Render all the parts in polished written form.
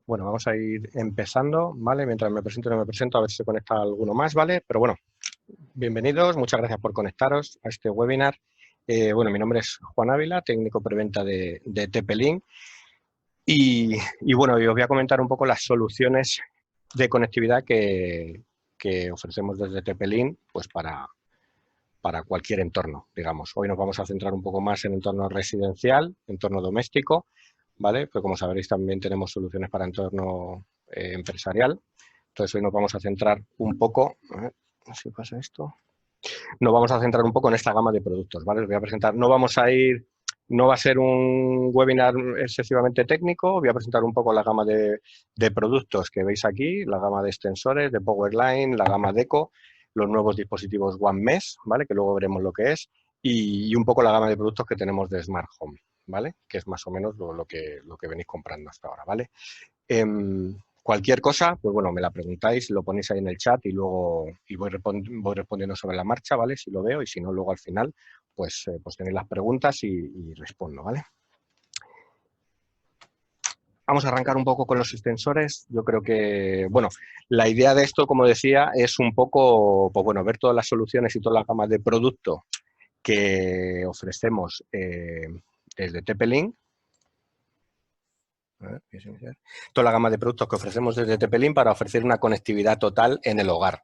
Bueno, vamos a ir empezando, ¿vale? Mientras me presento y no me presento, a ver si se conecta alguno más, ¿vale? Pero bueno, bienvenidos, muchas gracias por conectaros a este webinar. Bueno, mi nombre es Juan Ávila, técnico preventa de TP-Link y bueno, os voy a comentar un poco las soluciones de conectividad que ofrecemos desde TP-Link pues para cualquier entorno, digamos. Hoy nos vamos a centrar un poco más en entorno residencial, entorno doméstico, ¿vale? Pero como sabréis también tenemos soluciones para entorno empresarial. Entonces hoy nos vamos a centrar un poco, a ver si pasa esto, nos vamos a centrar un poco en esta gama de productos, ¿vale? Os voy a presentar, no va a ser un webinar excesivamente técnico, voy a presentar un poco la gama de productos que veis aquí, la gama de extensores, de Powerline, la gama Deco, los nuevos dispositivos One Mesh, ¿vale? Que luego veremos lo que es, y un poco la gama de productos que tenemos de Smart Home, ¿vale? Que es más o menos lo que venís comprando hasta ahora, ¿vale? Cualquier cosa, pues bueno, me la preguntáis, lo ponéis ahí en el chat y luego voy respondiendo sobre la marcha, ¿vale? Si lo veo y si no, luego al final, pues tenéis las preguntas y respondo, ¿vale? Vamos a arrancar un poco con los extensores. Yo creo que, bueno, la idea de esto, como decía, es un poco, pues bueno, ver todas las soluciones y toda la gama de producto que ofrecemos desde TP-Link. Toda la gama de productos que ofrecemos desde TP-Link para ofrecer una conectividad total en el hogar,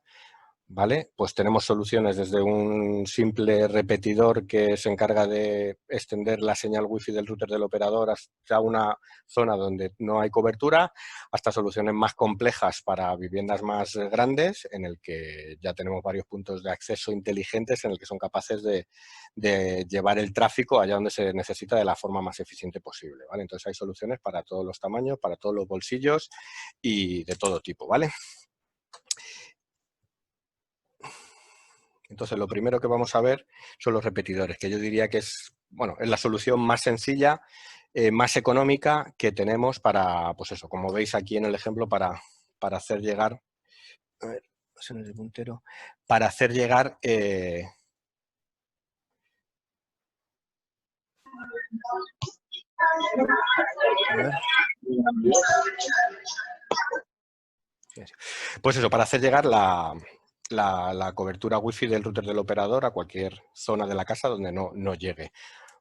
¿vale? Pues tenemos soluciones desde un simple repetidor que se encarga de extender la señal wifi del router del operador hasta una zona donde no hay cobertura, hasta soluciones más complejas para viviendas más grandes, en el que ya tenemos varios puntos de acceso inteligentes en el que son capaces de llevar el tráfico allá donde se necesita de la forma más eficiente posible, ¿vale? Entonces hay soluciones para todos los tamaños, para todos los bolsillos y de todo tipo, ¿vale? Entonces, lo primero que vamos a ver son los repetidores, que yo diría que es, bueno, es la solución más sencilla, más económica que tenemos para, pues eso, como veis aquí en el ejemplo, para hacer llegar, a ver, ese no es el puntero, para hacer llegar, a ver. Pues eso, para hacer llegar la cobertura wifi del router del operador a cualquier zona de la casa donde no llegue.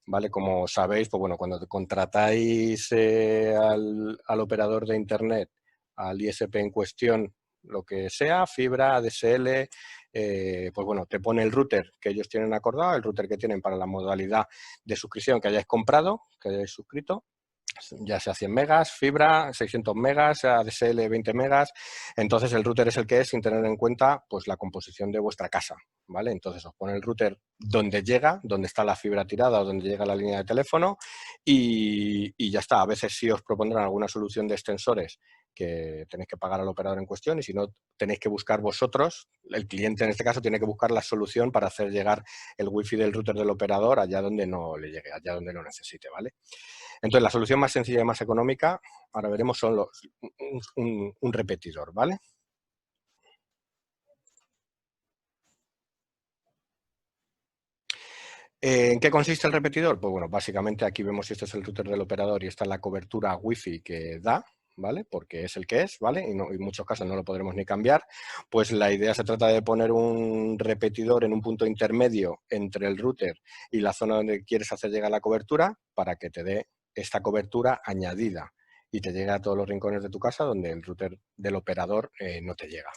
¿Vale? Como sabéis, pues bueno, cuando contratáis al operador de Internet, al ISP en cuestión, lo que sea, fibra, ADSL, pues bueno, te pone el router que ellos tienen acordado, el router que tienen para la modalidad de suscripción que hayáis comprado, que hayáis suscrito, ya sea 100 megas, fibra, 600 megas, ADSL 20 megas, entonces el router es el que es sin tener en cuenta pues la composición de vuestra casa, ¿vale? Entonces os pone el router donde llega, donde está la fibra tirada o donde llega la línea de teléfono y ya está. A veces sí os propondrán alguna solución de extensores que tenéis que pagar al operador en cuestión y si no tenéis que buscar vosotros, el cliente en este caso tiene que buscar la solución para hacer llegar el wifi del router del operador allá donde no le llegue, allá donde lo necesite, ¿vale? Entonces, la solución más sencilla y más económica, ahora veremos, son un repetidor, ¿vale? ¿En qué consiste el repetidor? Pues bueno, básicamente aquí vemos si este es el router del operador y esta es la cobertura Wi-Fi que da, ¿vale? Porque es el que es, ¿vale? Y en muchos casos no lo podremos ni cambiar. Pues la idea se trata de poner un repetidor en un punto intermedio entre el router y la zona donde quieres hacer llegar la cobertura para que te dé esta cobertura añadida y te llegue a todos los rincones de tu casa donde el router del operador no te llega.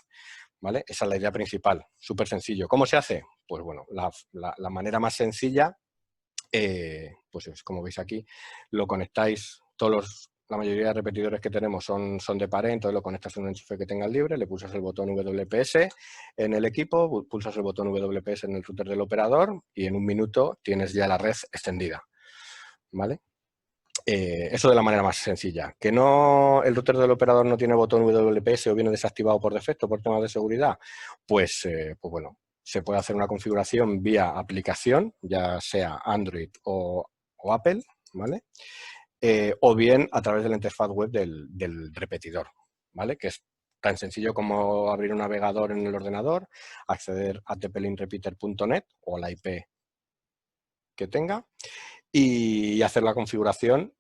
¿Vale? Esa es la idea principal, súper sencillo. ¿Cómo se hace? Pues bueno, la manera más sencilla, pues es como veis aquí, lo conectáis, la mayoría de repetidores que tenemos son de pared, entonces lo conectas en un enchufe que tengas libre, le pulsas el botón WPS en el equipo, pulsas el botón WPS en el router del operador y en un minuto tienes ya la red extendida, ¿vale? Eso de la manera más sencilla. Que no el router del operador no tiene botón WPS o viene desactivado por defecto por temas de seguridad, pues bueno, se puede hacer una configuración vía aplicación, ya sea Android o Apple, ¿vale? O bien a través de la interfaz web del repetidor, ¿vale? Que es tan sencillo como abrir un navegador en el ordenador, acceder a tplinkrepeater.net o la IP que tenga y hacer la configuración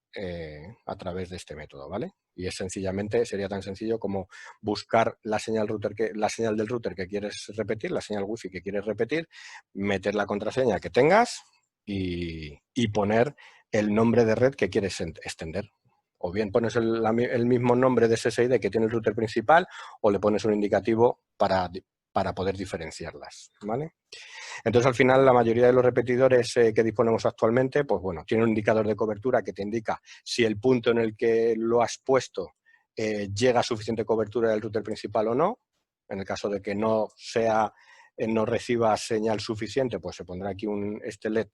a través de este método, ¿vale? Y es sencillamente, sería tan sencillo como buscar la señal del router que quieres repetir, la señal wifi que quieres repetir, meter la contraseña que tengas y poner el nombre de red que quieres extender. O bien pones el mismo nombre de SSID que tiene el router principal o le pones un indicativo para poder diferenciarlas, ¿vale? Entonces, al final, la mayoría de los repetidores que disponemos actualmente, pues bueno, tiene un indicador de cobertura que te indica si el punto en el que lo has puesto llega a suficiente cobertura del router principal o no. En el caso de que no no reciba señal suficiente, pues se pondrá aquí este LED,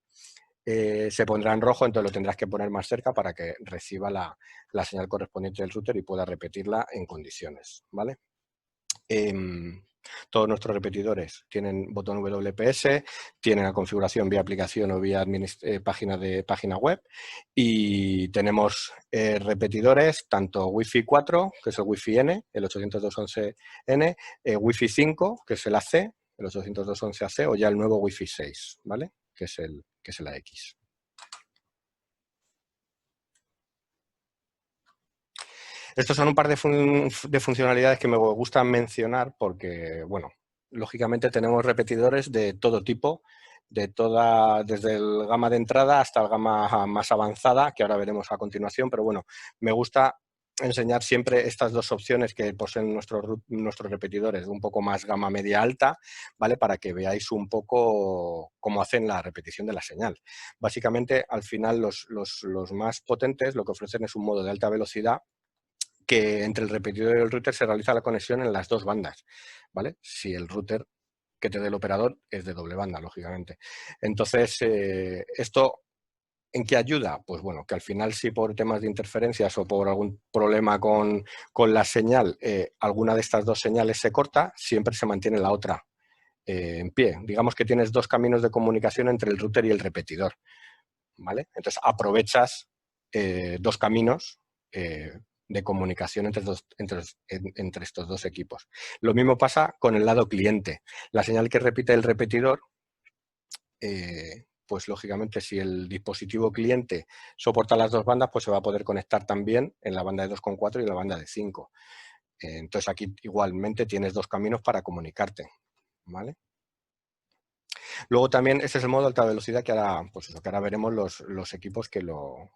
se pondrá en rojo, entonces lo tendrás que poner más cerca para que reciba la señal correspondiente del router y pueda repetirla en condiciones, ¿vale? Todos nuestros repetidores tienen botón WPS, tienen la configuración vía aplicación o vía página web y tenemos repetidores tanto Wi-Fi 4, que es el Wi-Fi N, el 802.11n, Wi-Fi 5, que es el AC, el 802.11ac o ya el nuevo Wi-Fi 6, ¿vale? Que es el AX. Estos son un par de funcionalidades que me gustan mencionar porque, bueno, lógicamente tenemos repetidores de todo tipo, desde el gama de entrada hasta el gama más avanzada, que ahora veremos a continuación, pero bueno, me gusta enseñar siempre estas dos opciones que poseen nuestros repetidores, de un poco más gama media alta, ¿vale? Para que veáis un poco cómo hacen la repetición de la señal. Básicamente, al final, los más potentes lo que ofrecen es un modo de alta velocidad que entre el repetidor y el router se realiza la conexión en las dos bandas, ¿vale? Si el router que te dé el operador es de doble banda, lógicamente. Entonces, ¿esto en qué ayuda? Pues bueno, que al final si por temas de interferencias o por algún problema con la señal, alguna de estas dos señales se corta, siempre se mantiene la otra en pie. Digamos que tienes dos caminos de comunicación entre el router y el repetidor, ¿vale? Entonces aprovechas dos caminos de comunicación entre estos dos equipos. Lo mismo pasa con el lado cliente. La señal que repite el repetidor, pues lógicamente si el dispositivo cliente soporta las dos bandas, pues se va a poder conectar también en la banda de 2,4 y en la banda de 5. Entonces aquí igualmente tienes dos caminos para comunicarte, ¿vale? Luego también ese es el modo de alta velocidad que ahora, pues eso, que ahora veremos los equipos que lo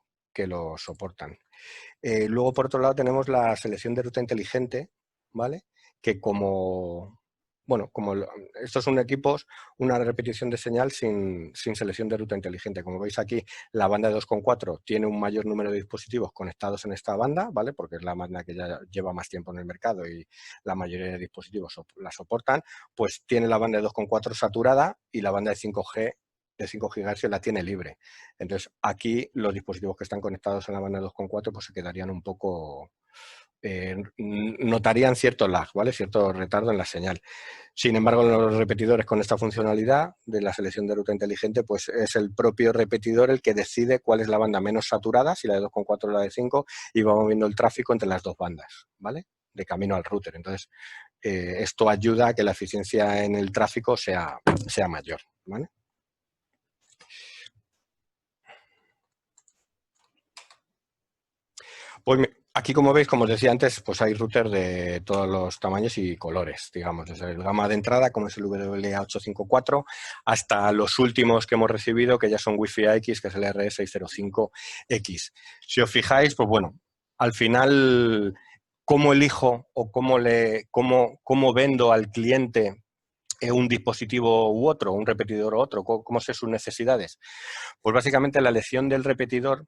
soportan. Luego, por otro lado, tenemos la selección de ruta inteligente, ¿vale? Que bueno, estos son equipos, una repetición de señal sin selección de ruta inteligente. Como veis aquí, la banda de 2,4 tiene un mayor número de dispositivos conectados en esta banda, ¿vale? Porque es la banda que ya lleva más tiempo en el mercado y la mayoría de dispositivos la soportan. Pues tiene la banda de 2,4 saturada y la banda de 5G de 5 GHz la tiene libre. Entonces, aquí los dispositivos que están conectados en la banda 2,4 pues se quedarían un poco... notarían cierto lag, ¿vale? Cierto retardo en la señal. Sin embargo, los repetidores con esta funcionalidad de la selección de ruta inteligente, pues es el propio repetidor el que decide cuál es la banda menos saturada, si la de 2,4 o la de 5, y va moviendo el tráfico entre las dos bandas, ¿vale? De camino al router. Entonces, esto ayuda a que la eficiencia en el tráfico sea mayor, ¿vale? Pues aquí, como veis, como os decía antes, pues hay routers de todos los tamaños y colores, digamos, desde el gama de entrada, como es el WA854, hasta los últimos que hemos recibido, que ya son Wi-Fi X, que es el RE605X. Si os fijáis, pues bueno, al final, ¿cómo elijo o cómo vendo al cliente un dispositivo u otro, un repetidor u otro? ¿Cómo sé sus necesidades? Pues básicamente la elección del repetidor.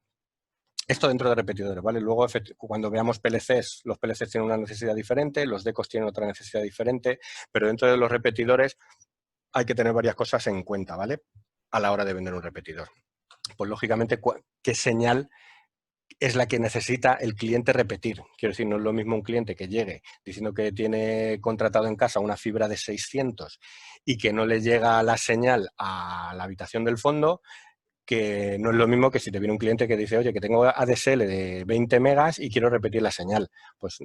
Esto dentro de repetidores, ¿vale? Luego, cuando veamos PLCs, los PLCs tienen una necesidad diferente, los DECOs tienen otra necesidad diferente, pero dentro de los repetidores hay que tener varias cosas en cuenta, ¿vale? A la hora de vender un repetidor. Pues, lógicamente, ¿qué señal es la que necesita el cliente repetir? Quiero decir, no es lo mismo un cliente que llegue diciendo que tiene contratado en casa una fibra de 600 y que no le llega la señal a la habitación del fondo, que no es lo mismo que si te viene un cliente que dice, oye, que tengo ADSL de 20 megas y quiero repetir la señal. Pues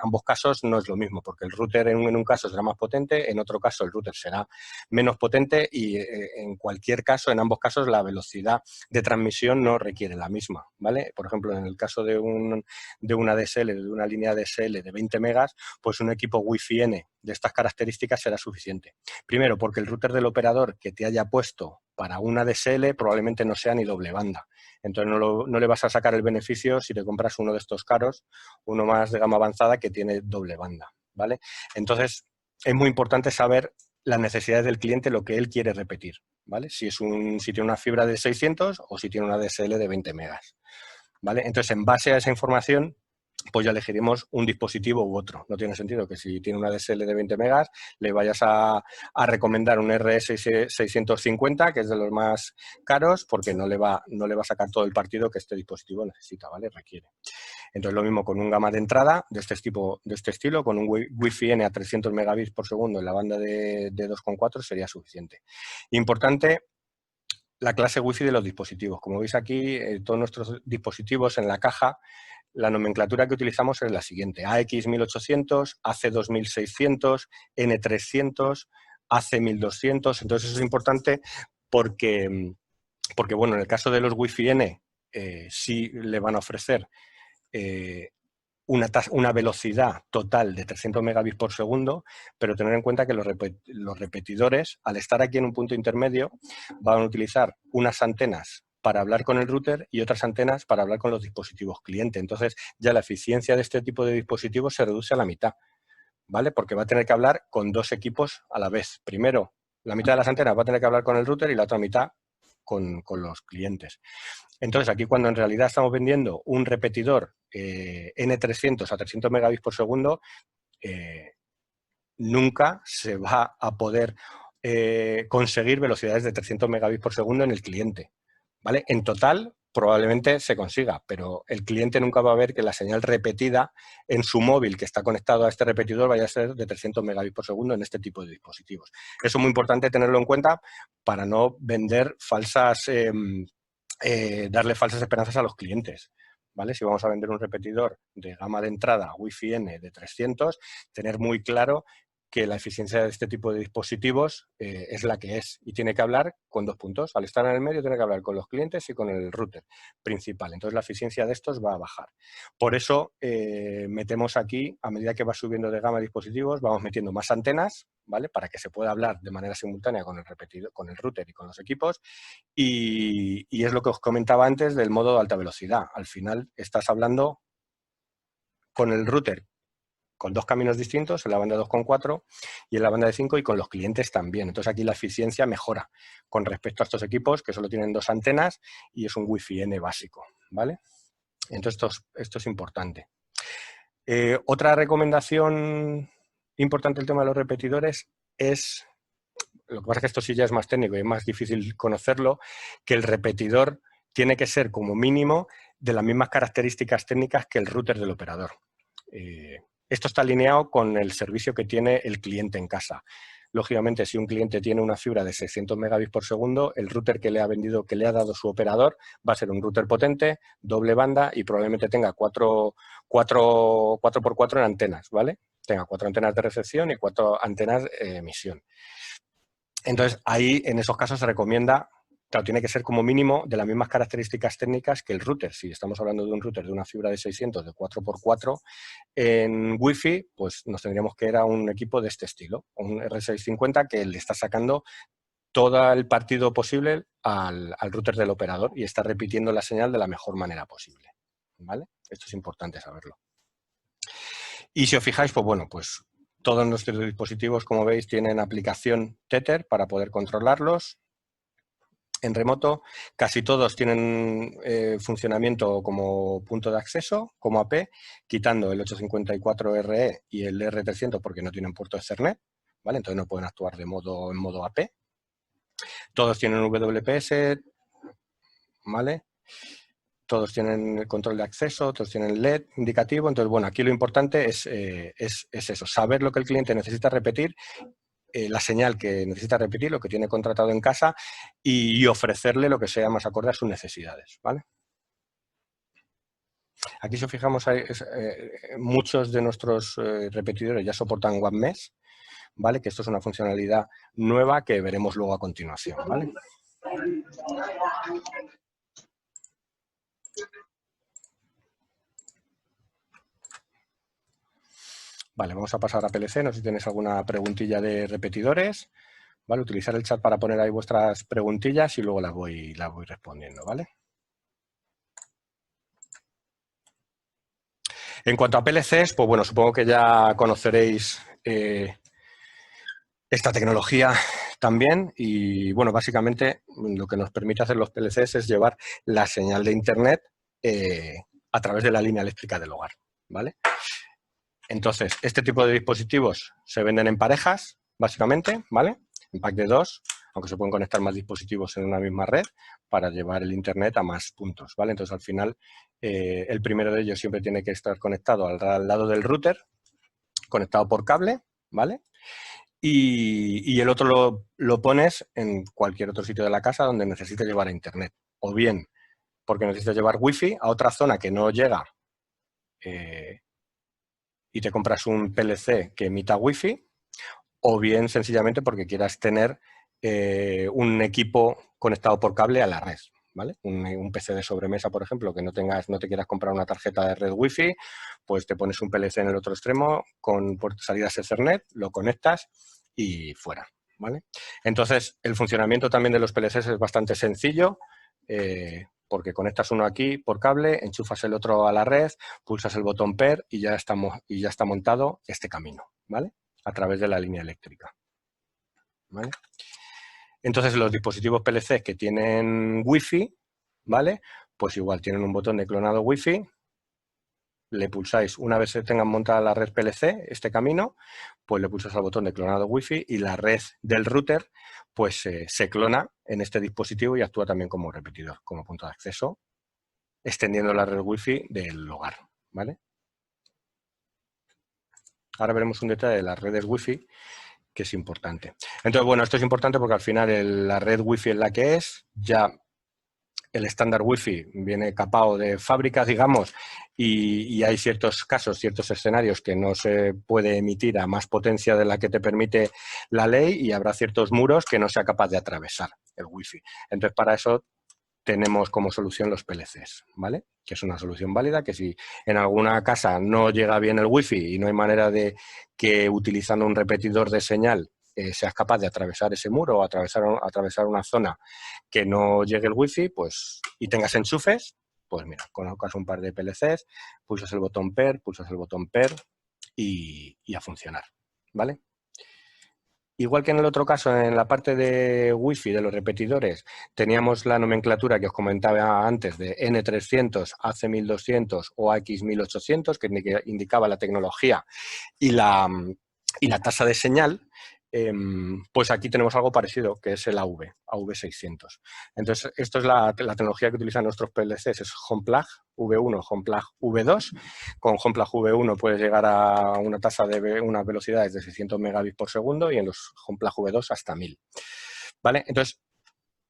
ambos casos no es lo mismo, porque el router en un caso será más potente, en otro caso el router será menos potente y en cualquier caso, en ambos casos, la velocidad de transmisión no requiere la misma, ¿vale? Por ejemplo, en el caso de una ADSL, de una línea ADSL de 20 megas, pues un equipo Wi-Fi N de estas características será suficiente. Primero, porque el router del operador que te haya puesto para una ADSL probablemente no sea ni doble banda. Entonces no le vas a sacar el beneficio si te compras uno de estos caros, uno más de gama avanzada que tiene doble banda, ¿vale? Entonces es muy importante saber las necesidades del cliente, lo que él quiere repetir, ¿vale? Si tiene una fibra de 600 o si tiene una ADSL de 20 megas, ¿vale? Entonces, en base a esa información, pues ya elegiremos un dispositivo u otro. No tiene sentido que si tiene una DSL de 20 megas le vayas a recomendar un RS650, que es de los más caros, porque no le va a sacar todo el partido que este dispositivo necesita, ¿vale? Requiere. Entonces, lo mismo con un gama de entrada de este estilo, con un Wi-Fi N a 300 megabits por segundo en la banda de 2,4 sería suficiente. Importante, la clase Wi-Fi de los dispositivos. Como veis aquí, todos nuestros dispositivos en la caja, la nomenclatura que utilizamos es la siguiente: AX1800, AC2600, N300, AC1200. Entonces, eso es importante porque bueno, en el caso de los Wi-Fi N, sí le van a ofrecer una velocidad total de 300 megabits por segundo, pero tener en cuenta que los repetidores, al estar aquí en un punto intermedio, van a utilizar unas antenas para hablar con el router y otras antenas para hablar con los dispositivos cliente. Entonces, ya la eficiencia de este tipo de dispositivos se reduce a la mitad, ¿vale? Porque va a tener que hablar con dos equipos a la vez. Primero, la mitad de las antenas va a tener que hablar con el router y la otra mitad con los clientes. Entonces, aquí cuando en realidad estamos vendiendo un repetidor N300 a 300 megabits por segundo, nunca se va a poder conseguir velocidades de 300 megabits por segundo en el cliente, ¿vale? En total, probablemente se consiga, pero el cliente nunca va a ver que la señal repetida en su móvil que está conectado a este repetidor vaya a ser de 300 megabits por segundo en este tipo de dispositivos. Eso es muy importante tenerlo en cuenta para no vender darle falsas esperanzas a los clientes, ¿vale? Si vamos a vender un repetidor de gama de entrada Wi-Fi N de 300, tener muy claro que la eficiencia de este tipo de dispositivos es la que es y tiene que hablar con dos puntos. Al estar en el medio tiene que hablar con los clientes y con el router principal. Entonces la eficiencia de estos va a bajar. Por eso metemos aquí, a medida que va subiendo de gama de dispositivos, vamos metiendo más antenas, ¿vale? Para que se pueda hablar de manera simultánea con el router y con los equipos. Y es lo que os comentaba antes del modo de alta velocidad. Al final estás hablando con el router con dos caminos distintos, en la banda 2,4 y en la banda de 5, y con los clientes también. Entonces aquí la eficiencia mejora con respecto a estos equipos que solo tienen dos antenas y es un Wi-Fi N básico, ¿vale? Entonces esto es importante. Otra recomendación importante del tema de los repetidores es, lo que pasa es que esto sí ya es más técnico y es más difícil conocerlo, que el repetidor tiene que ser como mínimo de las mismas características técnicas que el router del operador. Esto está alineado con el servicio que tiene el cliente en casa. Lógicamente, si un cliente tiene una fibra de 600 megabits por segundo, el router que le ha vendido, que le ha dado su operador, va a ser un router potente, doble banda y probablemente tenga 4x4 en antenas, ¿vale? Tenga 4 antenas de recepción y 4 antenas de emisión. Entonces, ahí, en esos casos, se recomienda, claro, tiene que ser como mínimo de las mismas características técnicas que el router. Si estamos hablando de un router de una fibra de 600 de 4x4 en Wi-Fi, pues nos tendríamos que ir a un equipo de este estilo, un R650 que le está sacando todo el partido posible al router del operador y está repitiendo la señal de la mejor manera posible, ¿vale? Esto es importante saberlo. Y si os fijáis, pues bueno, pues todos nuestros dispositivos, como veis, tienen aplicación Tether para poder controlarlos en remoto. Casi todos tienen funcionamiento como punto de acceso, como AP, quitando el 854RE y el R300 porque no tienen puerto Ethernet, ¿vale? Entonces no pueden actuar en modo AP. Todos tienen WPS, ¿vale? Todos tienen el control de acceso, todos tienen LED indicativo. Entonces, bueno, aquí lo importante es eso, saber lo que el cliente necesita repetir la señal que necesita repetir, lo que tiene contratado en casa, y ofrecerle lo que sea más acorde a sus necesidades, ¿vale? Aquí, si os fijamos, muchos de nuestros repetidores ya soportan One Mesh, ¿vale? Que esto es una funcionalidad nueva que veremos luego a continuación, ¿vale? Vale, vamos a pasar a PLC. No sé si tenéis alguna preguntilla de repetidores. ¿Vale? Utilizar el chat para poner ahí vuestras preguntillas y luego las voy respondiendo, ¿vale? En cuanto a PLCs, pues bueno, supongo que ya conoceréis esta tecnología también y, bueno, básicamente lo que nos permite hacer los PLCs es llevar la señal de Internet a través de la línea eléctrica del hogar, ¿vale? Entonces, este tipo de dispositivos se venden en parejas, básicamente, ¿vale? En pack de 2, aunque se pueden conectar más dispositivos en una misma red para llevar el Internet a más puntos, ¿vale? Entonces, al final, el primero de ellos siempre tiene que estar conectado al lado del router, conectado por cable, ¿vale? Y el otro lo pones en cualquier otro sitio de la casa donde necesites llevar a Internet. O bien porque necesitas llevar Wi-Fi a otra zona que no llega y te compras un PLC que emita Wi-Fi, o bien sencillamente porque quieras tener un equipo conectado por cable a la red, ¿vale? Un PC de sobremesa, por ejemplo, que no te quieras comprar una tarjeta de red Wi-Fi, pues te pones un PLC en el otro extremo con salidas Ethernet, lo conectas y fuera, ¿vale? Entonces, el funcionamiento también de los PLCs es bastante sencillo, porque conectas uno aquí por cable, enchufas el otro a la red, pulsas el botón PER y ya está montado este camino, ¿vale? A través de la línea eléctrica, ¿vale? Entonces, los dispositivos PLC que tienen Wi-Fi, ¿vale? Pues igual tienen un botón de clonado Wi-Fi, le pulsáis, una vez se tengan montada la red PLC, este camino, pues le pulsas al botón de clonado Wi-Fi y la red del router pues se clona en este dispositivo y actúa también como repetidor, como punto de acceso, extendiendo la red Wi-Fi del hogar, ¿vale? Ahora veremos un detalle de las redes Wi-Fi que es importante. Entonces, bueno, esto es importante porque al final la red Wi-Fi es la que es, ya el estándar Wi-Fi viene capado de fábrica, digamos, y hay ciertos casos, ciertos escenarios que no se puede emitir a más potencia de la que te permite la ley y habrá ciertos muros que no sea capaz de atravesar el Wi-Fi. Entonces, para eso tenemos como solución los PLCs, ¿vale? Que es una solución válida, que si en alguna casa no llega bien el Wi-Fi y no hay manera de que utilizando un repetidor de señal seas capaz de atravesar ese muro o atravesar una zona que no llegue el Wi-Fi, pues, y tengas enchufes, pues mira, colocas un par de PLCs, pulsas el botón PER y a funcionar, ¿vale? Igual que en el otro caso, en la parte de Wi-Fi de los repetidores, teníamos la nomenclatura que os comentaba antes de N300, AC1200 o AX1800, que indicaba la tecnología y la tasa de señal. Pues aquí tenemos algo parecido, que es el AV600. Entonces, esto es la tecnología que utilizan nuestros PLCs, es HomePlug V1, HomePlug V2. Con HomePlug V1 puedes llegar a una tasa de unas velocidades de 600 megabits por segundo y en los HomePlug V2 hasta 1000. ¿Vale? Entonces,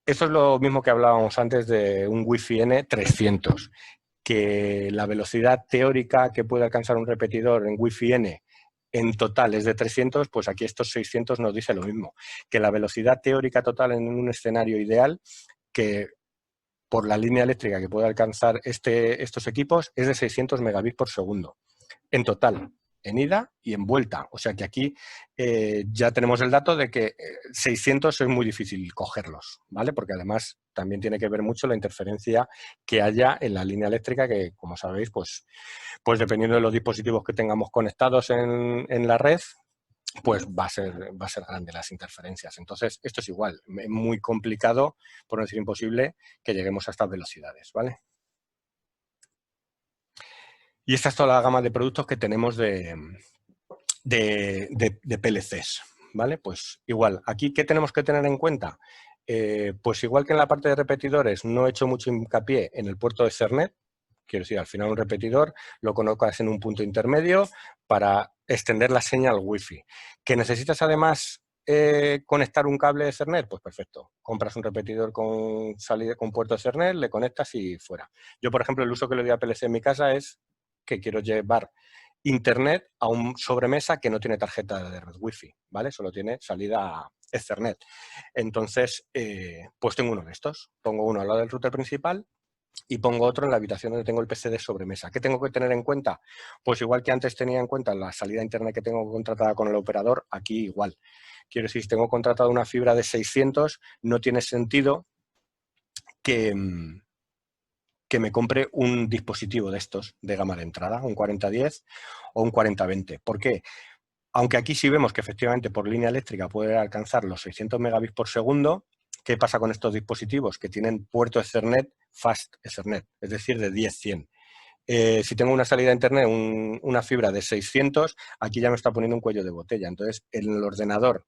esto es lo mismo que hablábamos antes de un Wi-Fi N300, que la velocidad teórica que puede alcanzar un repetidor en Wi-Fi N en total es de 300, pues aquí estos 600 nos dice lo mismo, que la velocidad teórica total en un escenario ideal, que por la línea eléctrica que puede alcanzar estos equipos, es de 600 megabits por segundo, en total, en ida y en vuelta. O sea que aquí ya tenemos el dato de que 600 es muy difícil cogerlos, ¿vale? Porque además también tiene que ver mucho la interferencia que haya en la línea eléctrica, que como sabéis, pues dependiendo de los dispositivos que tengamos conectados en la red, pues va a ser grande las interferencias. Entonces, esto es igual, es muy complicado, por no decir imposible, que lleguemos a estas velocidades, ¿vale? Y esta es toda la gama de productos que tenemos de PLCs, ¿vale? Pues igual, aquí, ¿qué tenemos que tener en cuenta? Pues igual que en la parte de repetidores, no he hecho mucho hincapié en el puerto de Ethernet. Quiero decir, al final un repetidor lo colocas en un punto intermedio para extender la señal Wi-Fi. Que necesitas además conectar un cable Ethernet? Pues perfecto. Compras un repetidor con salida, con puerto Ethernet, le conectas y fuera. Yo, por ejemplo, el uso que le doy a PLC en mi casa es que quiero llevar Internet a un sobremesa que no tiene tarjeta de red Wi-Fi, ¿vale? Solo tiene salida Ethernet. Entonces, pues tengo uno de estos. Pongo uno al lado del router principal y pongo otro en la habitación donde tengo el PC de sobremesa. ¿Qué tengo que tener en cuenta? Pues igual que antes tenía en cuenta la salida a Internet que tengo contratada con el operador, aquí igual. Quiero decir, si tengo contratada una fibra de 600, no tiene sentido que me compre un dispositivo de estos de gama de entrada, un 4010 o un 4020. ¿Por qué? Aunque aquí sí vemos que efectivamente por línea eléctrica puede alcanzar los 600 megabits por segundo, ¿qué pasa con estos dispositivos? Que tienen puerto Ethernet Fast Ethernet, es decir, de 10-100. Si tengo una salida a Internet, una fibra de 600, aquí ya me está poniendo un cuello de botella. Entonces, en el ordenador,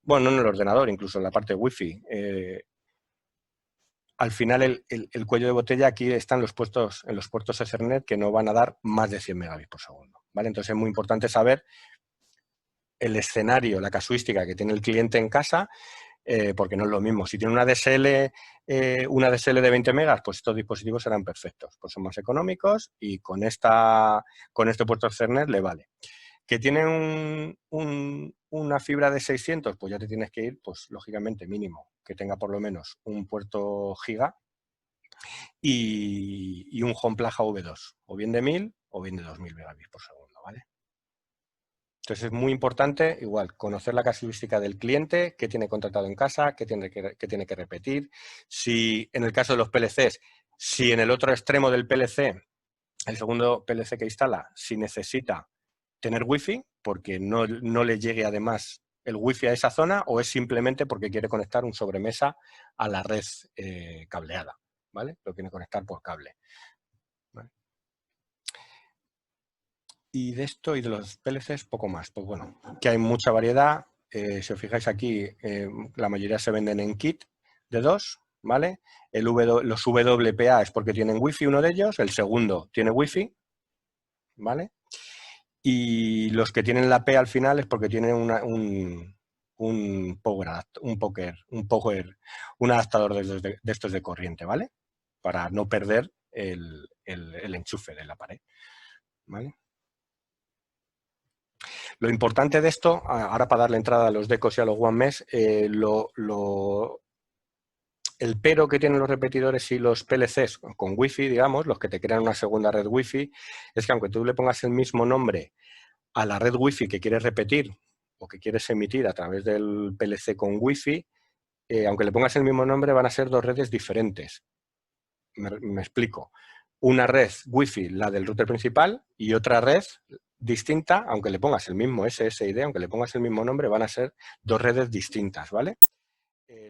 bueno, no en el ordenador, incluso en la parte Wi-Fi, al final el cuello de botella aquí está en los puertos Ethernet que no van a dar más de 100 megabits por segundo, ¿vale? Entonces es muy importante saber el escenario, la casuística que tiene el cliente en casa, porque no es lo mismo. Si tiene una DSL de 20 megas, pues estos dispositivos serán perfectos, pues son más económicos y con este puerto Ethernet le vale. ¿Que tiene una fibra de 600? Pues ya te tienes que ir, pues lógicamente mínimo, que tenga por lo menos un puerto giga y un home plug V2, o bien de 1000 o bien de 2000 megabits por segundo, ¿vale? Entonces es muy importante, igual, conocer la casuística del cliente, qué tiene contratado en casa, qué tiene que repetir. Si en el caso de los PLCs, si en el otro extremo del PLC, el segundo PLC que instala, si necesita tener Wi-Fi, porque no le llegue además el Wi-Fi a esa zona, o es simplemente porque quiere conectar un sobremesa a la red cableada, ¿vale? Lo quiere conectar por cable. ¿Vale? Y de esto y de los PLCs, poco más. Pues bueno, que hay mucha variedad. Si os fijáis aquí, la mayoría se venden en kit de 2, ¿vale? Los WPA es porque tienen Wi-Fi uno de ellos, el segundo tiene Wi-Fi, ¿vale? Y los que tienen la P al final es porque tienen un adaptador de estos de corriente, ¿vale? Para no perder el enchufe de la pared, ¿vale? Lo importante de esto, ahora para darle entrada a los decos y a los one mesh, el pero que tienen los repetidores y los PLCs con Wi-Fi, digamos, los que te crean una segunda red Wi-Fi, es que aunque tú le pongas el mismo nombre a la red Wi-Fi que quieres repetir o que quieres emitir a través del PLC con Wi-Fi, aunque le pongas el mismo nombre, van a ser dos redes diferentes. Me explico. Una red Wi-Fi, la del router principal, y otra red distinta, aunque le pongas el mismo SSID, aunque le pongas el mismo nombre, van a ser dos redes distintas, ¿vale?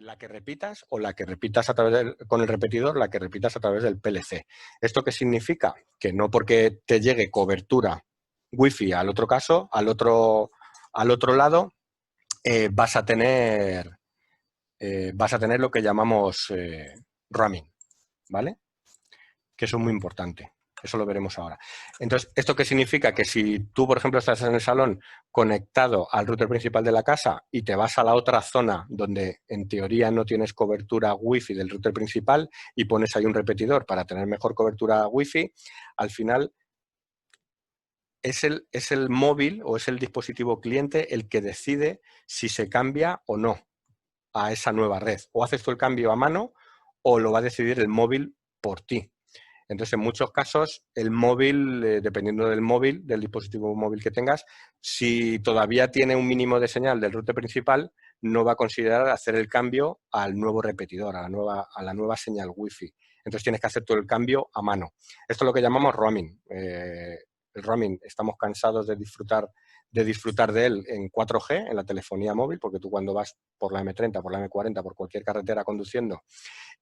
La que repitas o la que repitas con el repetidor, la que repitas a través del PLC. ¿Esto qué significa? Que no porque te llegue cobertura Wi-Fi al otro caso, al otro lado, vas a tener lo que llamamos roaming, ¿vale? Que eso es muy importante. Eso lo veremos ahora. Entonces, ¿esto qué significa? Que si tú, por ejemplo, estás en el salón conectado al router principal de la casa y te vas a la otra zona donde en teoría no tienes cobertura Wi-Fi del router principal y pones ahí un repetidor para tener mejor cobertura Wi-Fi, al final es el móvil o es el dispositivo cliente el que decide si se cambia o no a esa nueva red. O haces tú el cambio a mano o lo va a decidir el móvil por ti. Entonces, en muchos casos, el móvil, dependiendo del dispositivo móvil que tengas, si todavía tiene un mínimo de señal del router principal, no va a considerar hacer el cambio al nuevo repetidor, a la nueva señal Wi-Fi. Entonces, tienes que hacer todo el cambio a mano. Esto es lo que llamamos roaming. El roaming, estamos cansados de disfrutar de él en 4G, en la telefonía móvil, porque tú cuando vas por la M30, por la M40, por cualquier carretera conduciendo,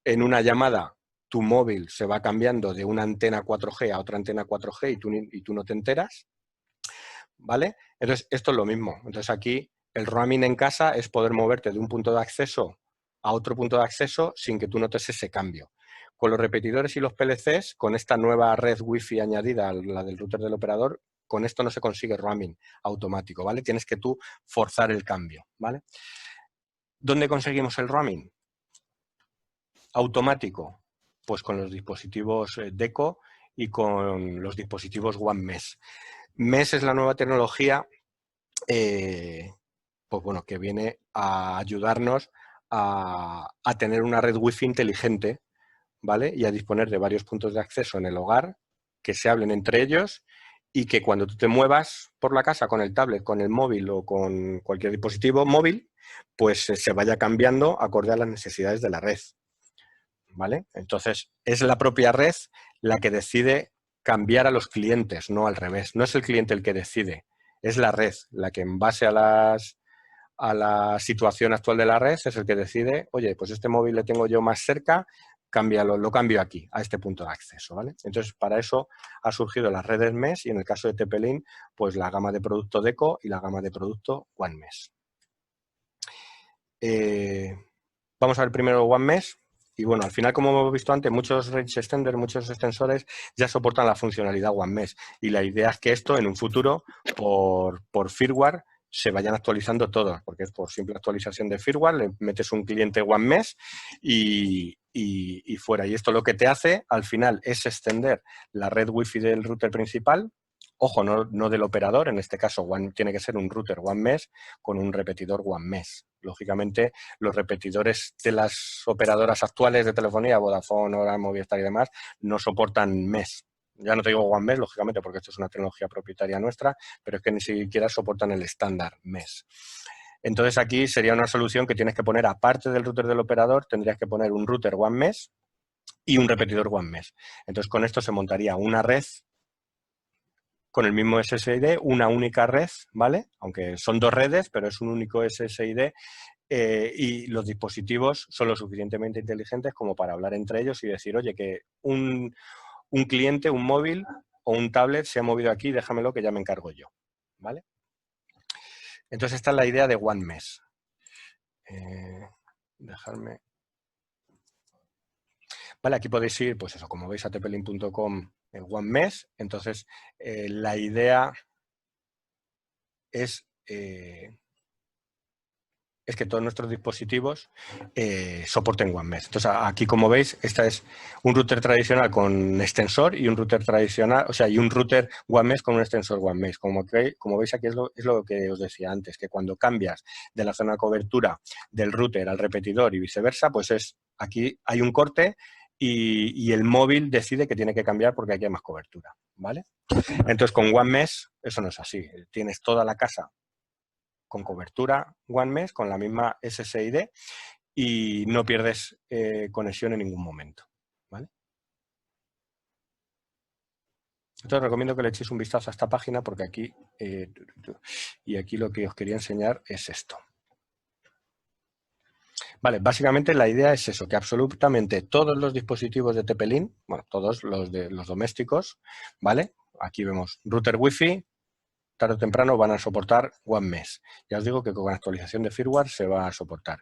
en una llamada tu móvil se va cambiando de una antena 4G a otra antena 4G y tú no te enteras, ¿vale? Entonces, esto es lo mismo. Entonces, aquí el roaming en casa es poder moverte de un punto de acceso a otro punto de acceso sin que tú notes ese cambio. Con los repetidores y los PLCs, con esta nueva red Wi-Fi añadida a la del router del operador, Con esto no se consigue roaming automático, ¿vale? Tienes que tú forzar el cambio, ¿vale? ¿Dónde conseguimos el roaming automático? Pues con los dispositivos Deco y con los dispositivos One Mesh. Mesh es la nueva tecnología pues bueno, que viene a ayudarnos a tener una red wifi inteligente, ¿vale? Y a disponer de varios puntos de acceso en el hogar que se hablen entre ellos y que cuando tú te muevas por la casa con el tablet, con el móvil o con cualquier dispositivo móvil, pues se vaya cambiando acorde a las necesidades de la red, ¿vale? Entonces, es la propia red la que decide cambiar a los clientes, no al revés. No es el cliente el que decide, es la red la que en base a la situación actual de la red es el que decide, oye, pues este móvil le tengo yo más cerca, cámbialo, lo cambio aquí, a este punto de acceso, ¿vale? Entonces, para eso ha surgido las redes Mesh y en el caso de TP-Link, pues la gama de producto Deco y la gama de producto One Mesh. Vamos a ver primero One Mesh. Y bueno, al final, como hemos visto antes, muchos range extenders, muchos extensores ya soportan la funcionalidad One Mesh. Y la idea es que esto en un futuro, por firmware, se vayan actualizando todos, porque es por simple actualización de firmware, le metes un cliente One Mesh y fuera. Y esto lo que te hace, al final, es extender la red Wi-Fi del router principal. Ojo, no del operador, en este caso tiene que ser un router One Mesh con un repetidor One Mesh. Lógicamente, los repetidores de las operadoras actuales de telefonía, Vodafone, Orange, Movistar y demás, no soportan Mesh. Ya no te digo One Mesh, lógicamente, porque esto es una tecnología propietaria nuestra, pero es que ni siquiera soportan el estándar Mesh. Entonces aquí sería una solución que tienes que poner, aparte del router del operador, tendrías que poner un router One Mesh y un repetidor One Mesh. Entonces con esto se montaría una red con el mismo SSID, una única red, ¿vale? Aunque son dos redes, pero es un único SSID y los dispositivos son lo suficientemente inteligentes como para hablar entre ellos y decir, oye, que un cliente, un móvil o un tablet se ha movido aquí, déjamelo que ya me encargo yo, ¿vale? Entonces esta es la idea de One Mesh. Dejarme... Vale, aquí podéis ir, pues eso, como veis a tepelin.com en One Mesh. Entonces la idea es que todos nuestros dispositivos soporten One Mesh. Entonces, aquí, como veis, esta es un router tradicional con extensor y un router tradicional, o sea, y un router One Mesh con un extensor One Mesh. Como veis aquí es lo que os decía antes, que cuando cambias de la zona de cobertura del router al repetidor y viceversa, pues aquí hay un corte y el móvil decide que tiene que cambiar porque aquí hay más cobertura, ¿vale? Entonces, con One Mesh eso no es así. Tienes toda la casa con cobertura One Mesh, con la misma SSID y no pierdes conexión en ningún momento, ¿vale? Entonces recomiendo que le echéis un vistazo a esta página porque aquí, y aquí lo que os quería enseñar es esto. Vale, básicamente la idea es eso, que absolutamente todos los dispositivos de TP-Link, bueno, todos los domésticos, ¿vale? Aquí vemos router Wi-Fi, tarde o temprano van a soportar One Mesh. Ya os digo que con actualización de firmware se va a soportar.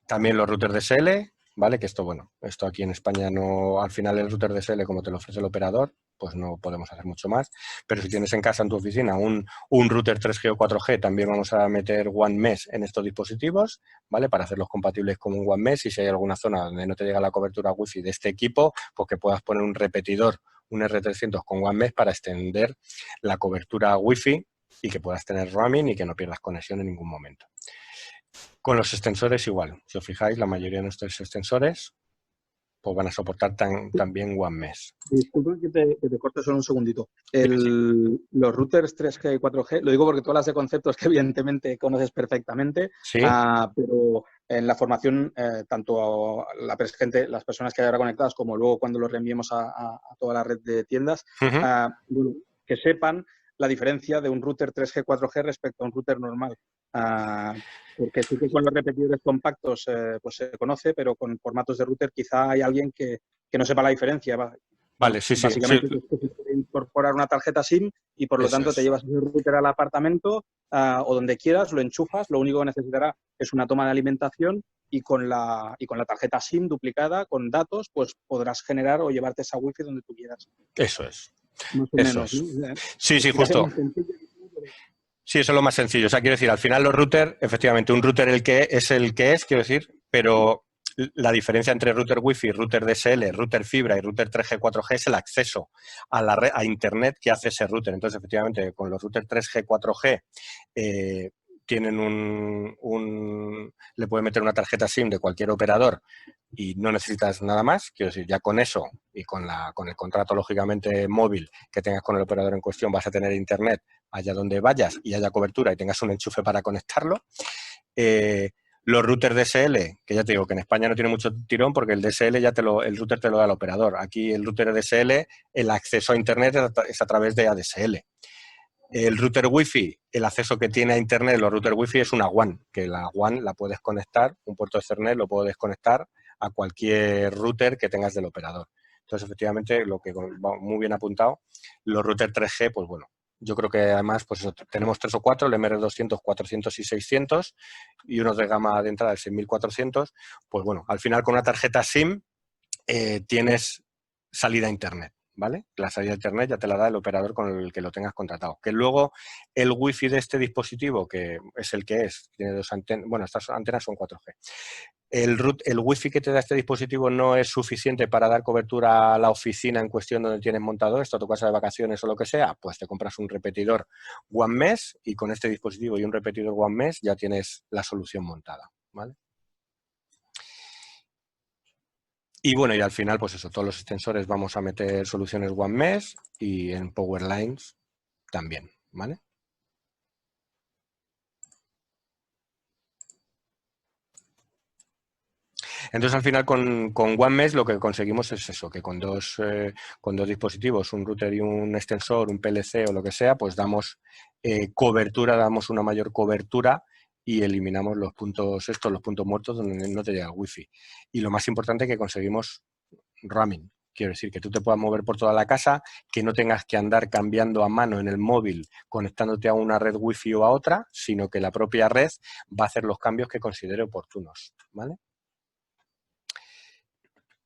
También los routers DSL, ¿vale? Que esto, bueno, esto aquí en España no, al final el router DSL, como te lo ofrece el operador, pues no podemos hacer mucho más. Pero si tienes en casa, en tu oficina, un router 3G o 4G, también vamos a meter One Mesh en estos dispositivos, ¿vale? Para hacerlos compatibles con un One Mesh y si hay alguna zona donde no te llega la cobertura Wi-Fi de este equipo, pues que puedas poner un repetidor, un R300 con One Mesh para extender la cobertura Wi-Fi y que puedas tener roaming y que no pierdas conexión en ningún momento. Con los extensores igual. Si os fijáis, la mayoría de nuestros extensores pues van a soportar también One Mesh. Disculpa que te corte solo un segundito. Los routers 3G y 4G, lo digo porque tú hablas de conceptos que evidentemente conoces perfectamente, ¿Sí? pero en la formación, tanto las personas que hay ahora conectadas, como luego cuando los reenviemos a toda la red de tiendas, bueno, que sepan la diferencia de un router 3G, 4G respecto a un router normal. Porque sí que con los repetidores compactos pues se conoce, pero con formatos de router quizá hay alguien que no sepa la diferencia. Vale, sí, Básicamente sí. se puede incorporar una tarjeta SIM y por lo tanto te llevas el router al apartamento o donde quieras, lo enchufas, lo único que necesitará es una toma de alimentación y con la tarjeta SIM duplicada con datos pues podrás generar o llevarte esa wifi donde tú quieras. Eso es. Más o Eso menos, es. ¿no? Sí, sí, justo. Sí, eso es lo más sencillo. O sea, quiero decir, al final los routers, efectivamente, un router el que es, quiero decir, pero la diferencia entre router Wi-Fi, router DSL, router fibra y router 3G, 4G es el acceso a la red, a Internet que hace ese router. Entonces, efectivamente, con los routers 3G, 4G tienen le puede meter una tarjeta SIM de cualquier operador y no necesitas nada más. Quiero decir, ya con eso y con el contrato, lógicamente, móvil que tengas con el operador en cuestión, vas a tener Internet allá donde vayas y haya cobertura y tengas un enchufe para conectarlo. Los routers DSL, que ya te digo que en España no tiene mucho tirón porque el DSL el router te lo da el operador. Aquí el router DSL, el acceso a Internet es a través de ADSL. El router Wi-Fi, el acceso que tiene a Internet, los routers Wi-Fi es una WAN, que la WAN la puedes conectar, un puerto de Ethernet lo puedes conectar a cualquier router que tengas del operador. Entonces, efectivamente, lo que va muy bien apuntado, los routers 3G, pues bueno, yo creo que además pues eso, tenemos 3 o 4, el MR200, 400 y 600 y unos de gama de entrada de 6400, pues bueno, al final con una tarjeta SIM tienes salida a Internet, ¿vale? La salida a Internet ya te la da el operador con el que lo tengas contratado. Que luego el Wi-Fi de este dispositivo, que es el que es, tiene dos antenas, bueno, estas antenas son 4G. El Wi-Fi que te da este dispositivo no es suficiente para dar cobertura a la oficina en cuestión donde tienes montado esto, a tu casa de vacaciones o lo que sea, pues te compras un repetidor One Mesh y con este dispositivo y un repetidor One Mesh ya tienes la solución montada, ¿vale? Y bueno, y al final, pues eso, todos los extensores vamos a meter soluciones One Mesh y en Powerlines también, ¿vale? Entonces, al final, con One Mesh lo que conseguimos es eso, que con dos dispositivos, un router y un extensor, un PLC o lo que sea, pues damos cobertura, damos una mayor cobertura y eliminamos los puntos los puntos muertos donde no te llega el Wi-Fi. Y lo más importante es que conseguimos roaming. Quiero decir, que tú te puedas mover por toda la casa, que no tengas que andar cambiando a mano en el móvil, conectándote a una red Wi-Fi o a otra, sino que la propia red va a hacer los cambios que considere oportunos, ¿vale?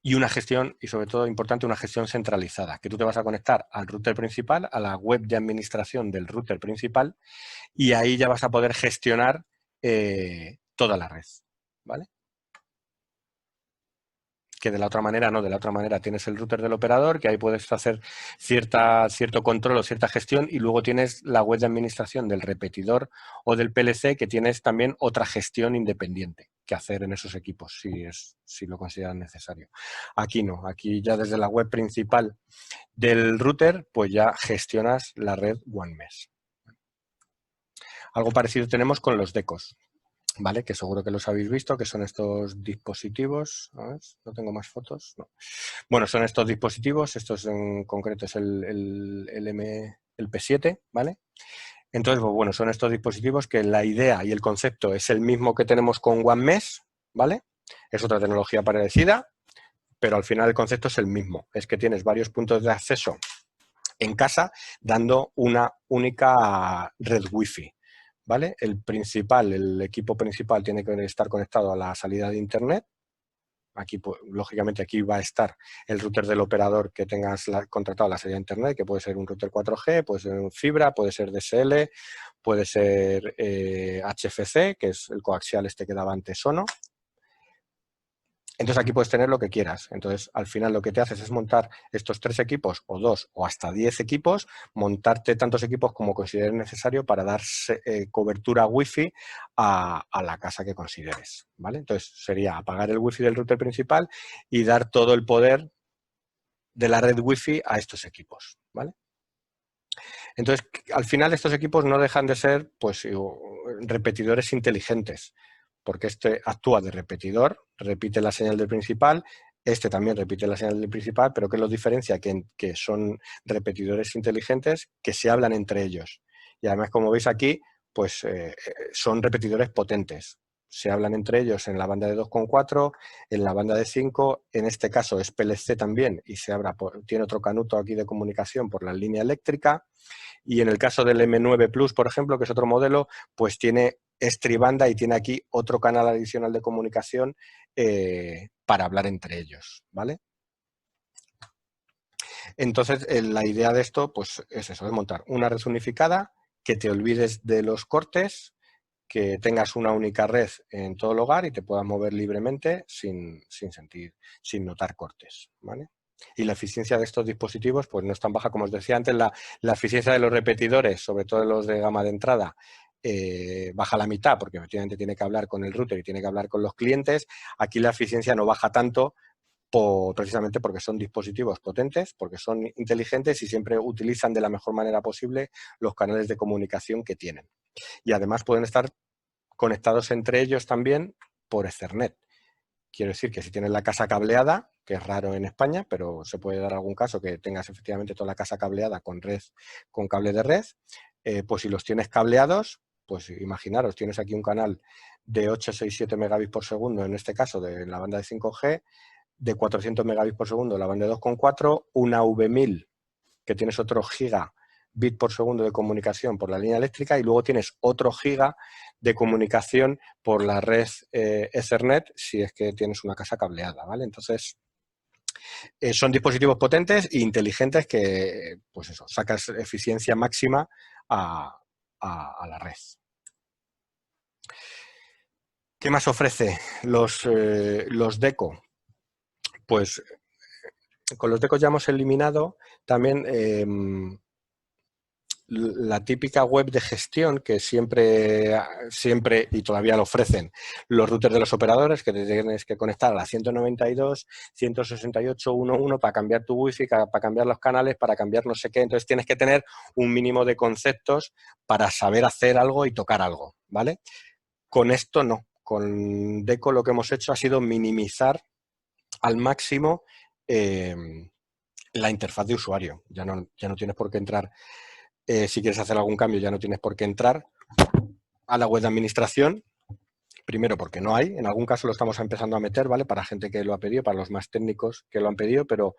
Y una gestión, y sobre todo importante, una gestión centralizada, que tú te vas a conectar al router principal, a la web de administración del router principal, y ahí ya vas a poder gestionar toda la red, ¿vale? Que de la otra manera no, de la otra manera tienes el router del operador, que ahí puedes hacer cierto control o cierta gestión, y luego tienes la web de administración del repetidor o del PLC, que tienes también otra gestión independiente que hacer en esos equipos, si lo consideran necesario. Aquí no, aquí ya desde la web principal del router, pues ya gestionas la red One Mesh. Algo parecido tenemos con los DECOs, ¿vale? Que seguro que los habéis visto, que son estos dispositivos. A ver, ¿no tengo más fotos? No. Bueno, son estos dispositivos, estos en concreto es el P7, ¿vale? Entonces, pues bueno, son estos dispositivos que la idea y el concepto es el mismo que tenemos con One Mesh, ¿vale? Es otra tecnología parecida, pero al final el concepto es el mismo. Es que tienes varios puntos de acceso en casa dando una única red Wi-Fi, ¿vale? El equipo principal tiene que estar conectado a la salida de Internet. Aquí, pues, lógicamente, aquí va a estar el router del operador que tengas contratado a la salida de Internet, que puede ser un router 4G, puede ser un fibra, puede ser DSL, puede ser HFC, que es el coaxial este que daba antes Sono. Entonces aquí puedes tener lo que quieras. Entonces al final lo que te haces es montar estos 3 equipos o 2 o hasta 10 equipos, montarte tantos equipos como consideres necesario para dar cobertura Wi-Fi a la casa que consideres, ¿vale? Entonces sería apagar el Wi-Fi del router principal y dar todo el poder de la red Wi-Fi a estos equipos, ¿vale? Entonces al final estos equipos no dejan de ser pues repetidores inteligentes, porque este actúa de repetidor, repite la señal del principal, este también repite la señal del principal, pero ¿qué los diferencia? Que son repetidores inteligentes que se hablan entre ellos. Y además, como veis aquí, pues son repetidores potentes. Se hablan entre ellos en la banda de 2,4, en la banda de 5, en este caso es PLC también y tiene otro canuto aquí de comunicación por la línea eléctrica. Y en el caso del M9 Plus, por ejemplo, que es otro modelo, pues tiene estribanda y tiene aquí otro canal adicional de comunicación para hablar entre ellos, ¿vale? Entonces, la idea de esto pues, es eso, es montar una red unificada, que te olvides de los cortes, que tengas una única red en todo el hogar y te puedas mover libremente sin notar cortes, ¿vale? Y la eficiencia de estos dispositivos pues no es tan baja como os decía antes. La eficiencia de los repetidores, sobre todo los de gama de entrada, baja a la mitad porque efectivamente tiene que hablar con el router y tiene que hablar con los clientes. Aquí la eficiencia no baja tanto precisamente porque son dispositivos potentes, porque son inteligentes y siempre utilizan de la mejor manera posible los canales de comunicación que tienen. Y además pueden estar conectados entre ellos también por Ethernet. Quiero decir que si tienes la casa cableada, que es raro en España, pero se puede dar algún caso que tengas efectivamente toda la casa cableada con red, con cable de red, pues si los tienes cableados, pues imaginaros, tienes aquí un canal de 867 megabits por segundo, en este caso de la banda de 5G, de 400 megabits por segundo la banda de 2,4, una V1000, que tienes otro gigabit por segundo de comunicación por la línea eléctrica y luego tienes otro giga de comunicación por la red Ethernet si es que tienes una casa cableada, ¿vale? Entonces, son dispositivos potentes e inteligentes que, pues eso, sacas eficiencia máxima a la red. ¿Qué más ofrece los Deco? Pues con los Decos ya hemos eliminado también la típica web de gestión que siempre y todavía lo ofrecen los routers de los operadores, que te tienes que conectar a la 192.168.1.1 para cambiar tu wifi, para cambiar los canales, para cambiar no sé qué. Entonces tienes que tener un mínimo de conceptos para saber hacer algo y tocar algo, ¿vale? Con esto no. Con Deco lo que hemos hecho ha sido minimizar al máximo la interfaz de usuario. Ya no tienes por qué entrar. Si quieres hacer algún cambio, ya no tienes por qué entrar a la web de administración. Primero, porque no hay. En algún caso lo estamos empezando a meter, ¿vale? Para gente que lo ha pedido, para los más técnicos que lo han pedido, pero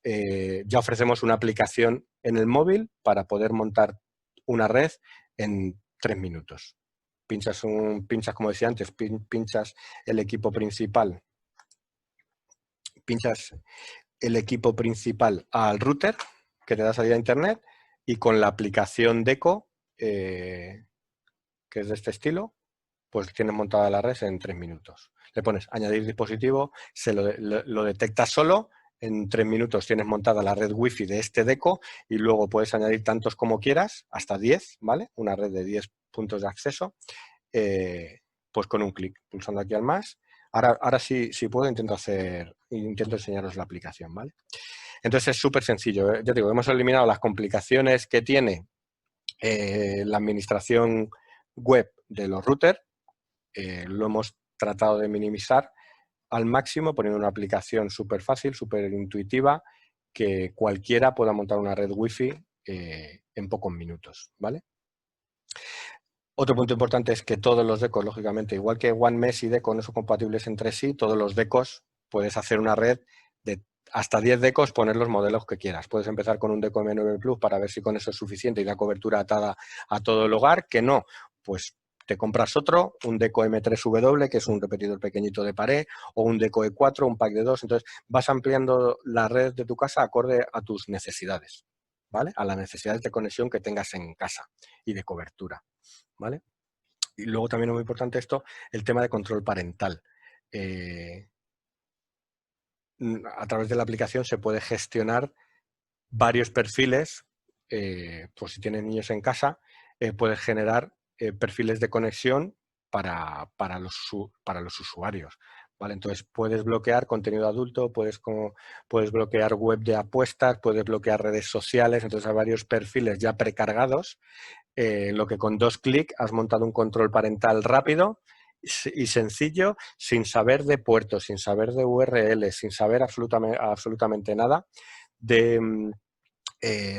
ya ofrecemos una aplicación en el móvil para poder montar una red en 3 minutos. Pinchas, como decía antes, pinchas el equipo principal. Pinchas el equipo principal al router que te da salida a internet y con la aplicación Deco, que es de este estilo, pues tienes montada la red en 3 minutos. Le pones añadir dispositivo, se lo detecta solo, en 3 minutos tienes montada la red wifi de este Deco y luego puedes añadir tantos como quieras, hasta 10, ¿vale? Una red de 10 puntos de acceso, pues con un clic, pulsando aquí al más. Ahora sí puedo, intento enseñaros la aplicación, ¿vale? Entonces es súper sencillo. Ya digo, hemos eliminado las complicaciones que tiene la administración web de los routers. Lo hemos tratado de minimizar al máximo poniendo una aplicación súper fácil, súper intuitiva, que cualquiera pueda montar una red wifi en pocos minutos, ¿vale? Otro punto importante es que todos los decos, lógicamente, igual que OneMesh y Deco no son compatibles entre sí, todos los decos puedes hacer una red de hasta 10 decos, poner los modelos que quieras. Puedes empezar con un Deco M9 Plus para ver si con eso es suficiente y da cobertura atada a todo el hogar. Que no, pues te compras otro, un Deco M3W, que es un repetidor pequeñito de pared, o un Deco E4, un pack de 2. Entonces vas ampliando la red de tu casa acorde a tus necesidades, ¿vale? A las necesidades de conexión que tengas en casa y de cobertura, ¿vale? Y luego también es muy importante esto, el tema de control parental. A través de la aplicación se puede gestionar varios perfiles, pues si tienes niños en casa, puedes generar perfiles de conexión para los usuarios, ¿vale? Entonces puedes bloquear contenido adulto, puedes bloquear web de apuestas, puedes bloquear redes sociales, entonces hay varios perfiles ya precargados, lo que con 2 clics has montado un control parental rápido y sencillo, sin saber de puertos, sin saber de URL, sin saber absolutamente nada de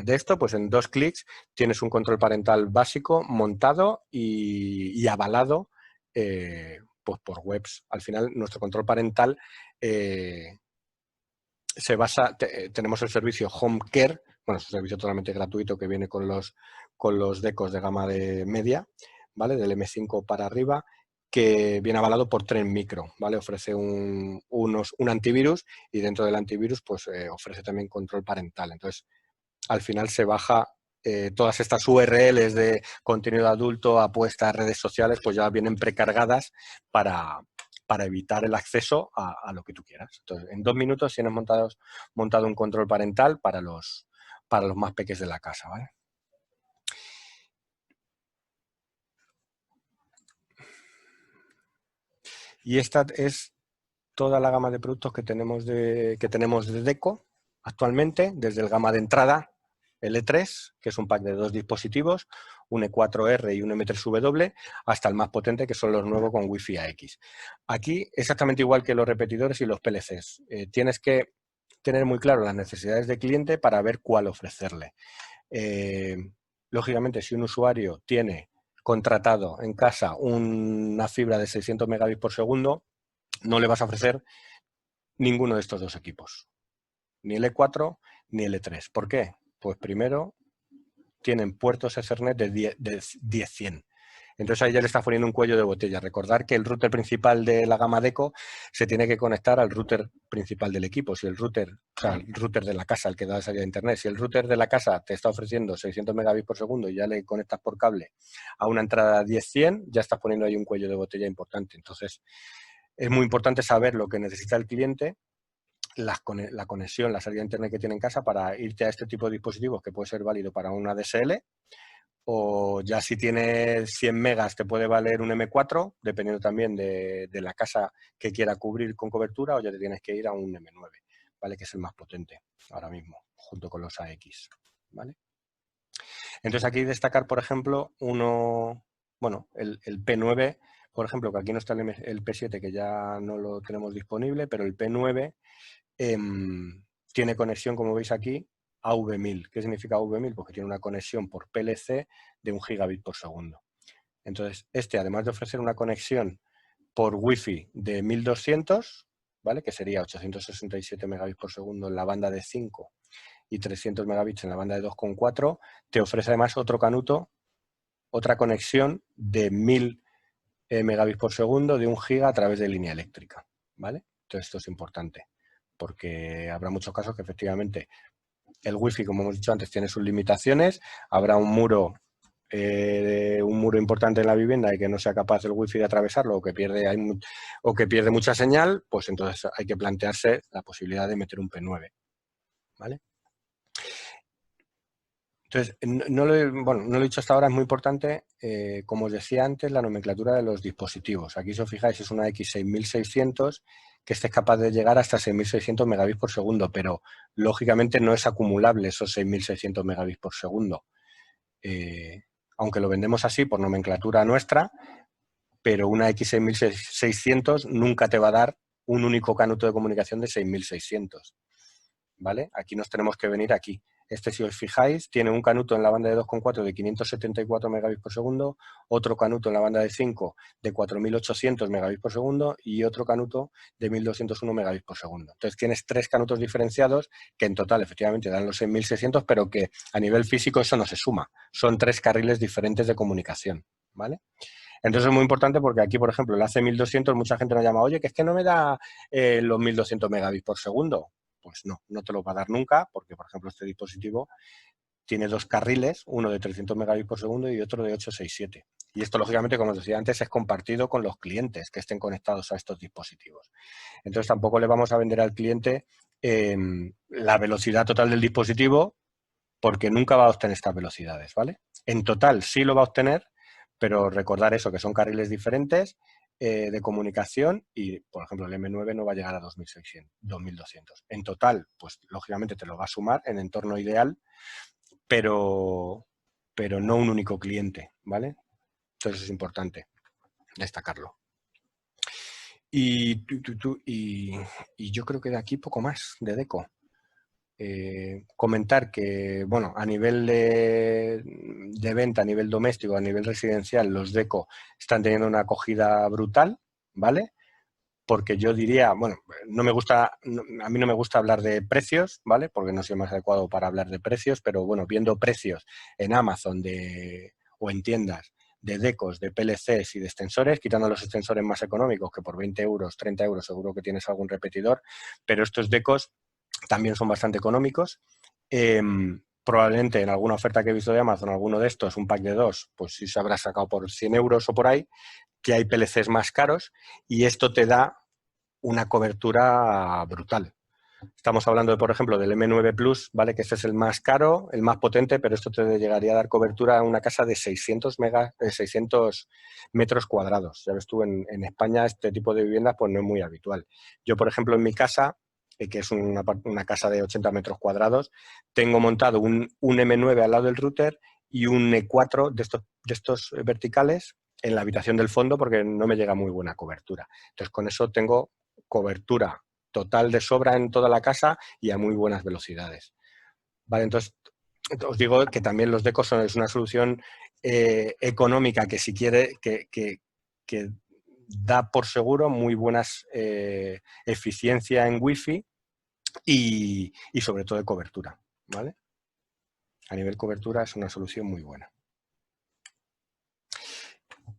esto. Pues en 2 clics tienes un control parental básico montado y avalado pues por webs. Al final, nuestro control parental se basa, tenemos el servicio Home Care, bueno, es un servicio totalmente gratuito que viene con los decos de gama de media, ¿vale? Del M5 para arriba, que viene avalado por Trend Micro, ¿vale? Ofrece un antivirus y dentro del antivirus pues ofrece también control parental. Entonces, al final se baja todas estas URLs de contenido adulto, apuestas, redes sociales, pues ya vienen precargadas para evitar el acceso a lo que tú quieras. Entonces, en 2 minutos tienes montado un control parental para los más pequeños de la casa, ¿vale? Y esta es toda la gama de productos que tenemos de Deco actualmente, desde el gama de entrada, el E3, que es un pack de 2 dispositivos, un E4R y un M3W, hasta el más potente, que son los nuevos con Wi-Fi AX. Aquí, exactamente igual que los repetidores y los PLCs, tienes que tener muy claro las necesidades del cliente para ver cuál ofrecerle. Lógicamente, si un usuario tiene contratado en casa una fibra de 600 megabits por segundo, no le vas a ofrecer ninguno de estos dos equipos, ni el E4 ni el E3. ¿Por qué? Pues primero, tienen puertos Ethernet de 10-100. Entonces ahí ya le está poniendo un cuello de botella. Recordar que el router principal de la gama Deco se tiene que conectar al router principal del equipo. Si el router, o sea, el router de la casa, el que da salida de internet, si el router de la casa te está ofreciendo 600 megabits por segundo y ya le conectas por cable a una entrada 10-100, ya estás poniendo ahí un cuello de botella importante. Entonces es muy importante saber lo que necesita el cliente, la conexión, la salida de internet que tiene en casa para irte a este tipo de dispositivos que puede ser válido para una DSL, o ya si tienes 100 megas te puede valer un M4, dependiendo también de la casa que quiera cubrir con cobertura, o ya te tienes que ir a un M9, ¿vale? Que es el más potente ahora mismo, junto con los AX, ¿vale? Entonces aquí destacar, por ejemplo, el P9, por ejemplo, que aquí no está el P7, que ya no lo tenemos disponible, pero el P9 tiene conexión, como veis aquí, a V1000. ¿Qué significa V1000? Pues que tiene una conexión por PLC de 1 gigabit por segundo. Entonces, además de ofrecer una conexión por Wi-Fi de 1200, ¿vale? Que sería 867 megabits por segundo en la banda de 5 y 300 megabits en la banda de 2,4, te ofrece además otro canuto, otra conexión de 1000 megabits por segundo de 1 giga a través de línea eléctrica, ¿vale? Entonces esto es importante, porque habrá muchos casos que efectivamente el Wi-Fi, como hemos dicho antes, tiene sus limitaciones, habrá un muro importante en la vivienda y que no sea capaz el Wi-Fi de atravesarlo o que pierde mucha señal, pues entonces hay que plantearse la posibilidad de meter un P9, ¿vale? Entonces, no lo he dicho hasta ahora, es muy importante, como os decía antes, la nomenclatura de los dispositivos. Aquí, si os fijáis, es una X6600 que esté capaz de llegar hasta 6600 megabits por segundo, pero lógicamente no es acumulable esos 6600 megabits por segundo. Aunque lo vendemos así por nomenclatura nuestra, pero una X6600 nunca te va a dar un único canuto de comunicación de 6600. ¿Vale? Aquí nos tenemos que venir aquí. Si os fijáis, tiene un canuto en la banda de 2,4 de 574 megabits por segundo, otro canuto en la banda de 5 de 4800 megabits por segundo y otro canuto de 1201 megabits por segundo. Entonces tienes 3 canutos diferenciados que en total efectivamente dan los 6600, pero que a nivel físico eso no se suma. Son 3 carriles diferentes de comunicación, ¿vale? Entonces es muy importante porque aquí, por ejemplo, el AC1200, mucha gente nos llama, oye, que es que no me da los 1200 megabits por segundo. Pues no te lo va a dar nunca, porque, por ejemplo, este dispositivo tiene 2 carriles, uno de 300 megabits por segundo y otro de 867. Y esto, lógicamente, como os decía antes, es compartido con los clientes que estén conectados a estos dispositivos. Entonces, tampoco le vamos a vender al cliente la velocidad total del dispositivo, porque nunca va a obtener estas velocidades, ¿vale? En total sí lo va a obtener, pero recordar eso, que son carriles diferentes de comunicación y, por ejemplo, el M9 no va a llegar a 2200. En total, pues lógicamente te lo va a sumar en entorno ideal, pero no un único cliente, ¿vale? Entonces es importante destacarlo. Y yo creo que de aquí poco más, de Deco. Comentar que, bueno, a nivel de venta, a nivel doméstico, a nivel residencial, los Deco están teniendo una acogida brutal, ¿vale? Porque yo diría, bueno, a mí no me gusta hablar de precios, ¿vale? Porque no soy más adecuado para hablar de precios, pero bueno, viendo precios en Amazon o en tiendas de decos, de PLCs y de extensores, quitando los extensores más económicos, que por 20 euros, 30 euros seguro que tienes algún repetidor, pero estos decos también son bastante económicos. Probablemente en alguna oferta que he visto de Amazon, alguno de estos, un pack de 2, pues sí se habrá sacado por 100 euros o por ahí, que hay PLCs más caros, y esto te da una cobertura brutal. Estamos hablando, por ejemplo, del M9 Plus, ¿vale? Que este es el más caro, el más potente, pero esto te llegaría a dar cobertura a una casa de 600 metros cuadrados. Ya ves tú, en España este tipo de viviendas pues no es muy habitual. Yo, por ejemplo, en mi casa, que es una casa de 80 metros cuadrados, tengo montado un M9 al lado del router y un E4 de estos verticales en la habitación del fondo porque no me llega muy buena cobertura. Entonces, con eso tengo cobertura total de sobra en toda la casa y a muy buenas velocidades. Vale, entonces os digo que también los decos es una solución económica que si quiere que da por seguro muy buenas eficiencia en wifi y sobre todo de cobertura, ¿vale? A nivel cobertura es una solución muy buena.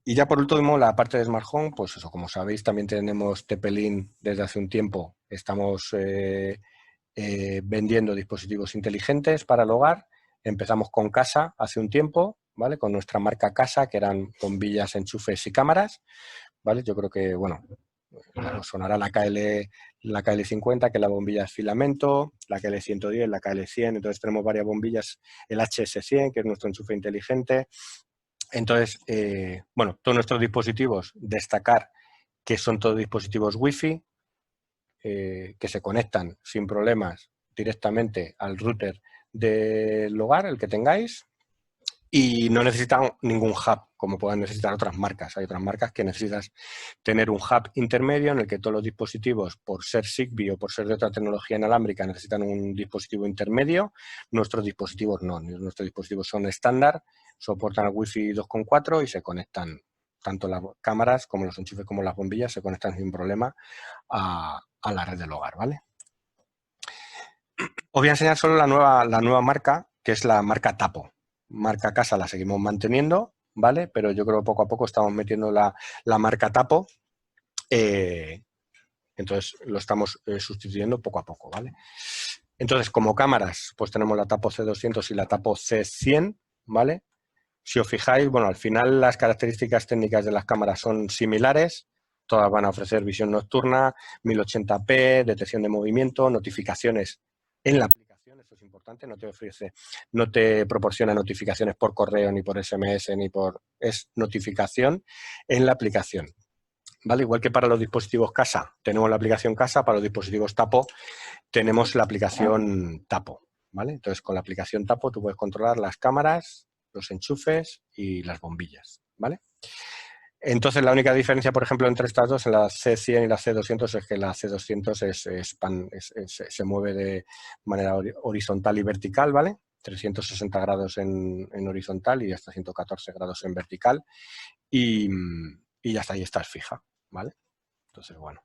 Y ya por último, la parte de Smart Home, pues eso, como sabéis, también tenemos TP-Link desde hace un tiempo. Estamos vendiendo dispositivos inteligentes para el hogar. Empezamos con Casa hace un tiempo, ¿vale? Con nuestra marca Casa, que eran bombillas, enchufes y cámaras, ¿vale? Yo creo que, bueno, os sonará la KL50, que es la bombilla de filamento, la KL110, la KL100, entonces tenemos varias bombillas, el HS100, que es nuestro enchufe inteligente. Entonces, bueno, todos nuestros dispositivos, destacar que son todos dispositivos Wi-Fi, que se conectan sin problemas directamente al router del hogar, el que tengáis, y no necesitan ningún hub, como puedan necesitar otras marcas. Hay otras marcas que necesitas tener un hub intermedio en el que todos los dispositivos, por ser Zigbee o por ser de otra tecnología inalámbrica, necesitan un dispositivo intermedio. Nuestros dispositivos no. Nuestros dispositivos son estándar, soportan el Wi-Fi 2.4 y se conectan, tanto las cámaras como los enchufes como las bombillas, se conectan sin problema a la red del hogar, ¿vale? Os voy a enseñar solo la nueva marca, que es la marca Tapo. Marca Casa la seguimos manteniendo, ¿vale? Pero yo creo que poco a poco estamos metiendo la marca Tapo. Entonces lo estamos sustituyendo poco a poco, ¿vale? Entonces, como cámaras, pues tenemos la Tapo C200 y la Tapo C100, ¿vale? Si os fijáis, bueno, al final las características técnicas de las cámaras son similares. Todas van a ofrecer visión nocturna, 1080p, detección de movimiento, notificaciones en la aplicación. Esto es importante, no te proporciona notificaciones por correo, ni por SMS, ni por... Es notificación en la aplicación. ¿Vale? Igual que para los dispositivos Casa tenemos la aplicación Casa, para los dispositivos Tapo tenemos la aplicación Tapo, ¿vale? Entonces, con la aplicación Tapo tú puedes controlar las cámaras, los enchufes y las bombillas, ¿vale? Entonces, la única diferencia, por ejemplo, entre estas dos, en la C100 y la C200, es que la C200 se mueve de manera horizontal y vertical, ¿vale? 360 grados en horizontal y hasta 114 grados en vertical. Y ya está, ahí estás fija, ¿vale? Entonces, bueno.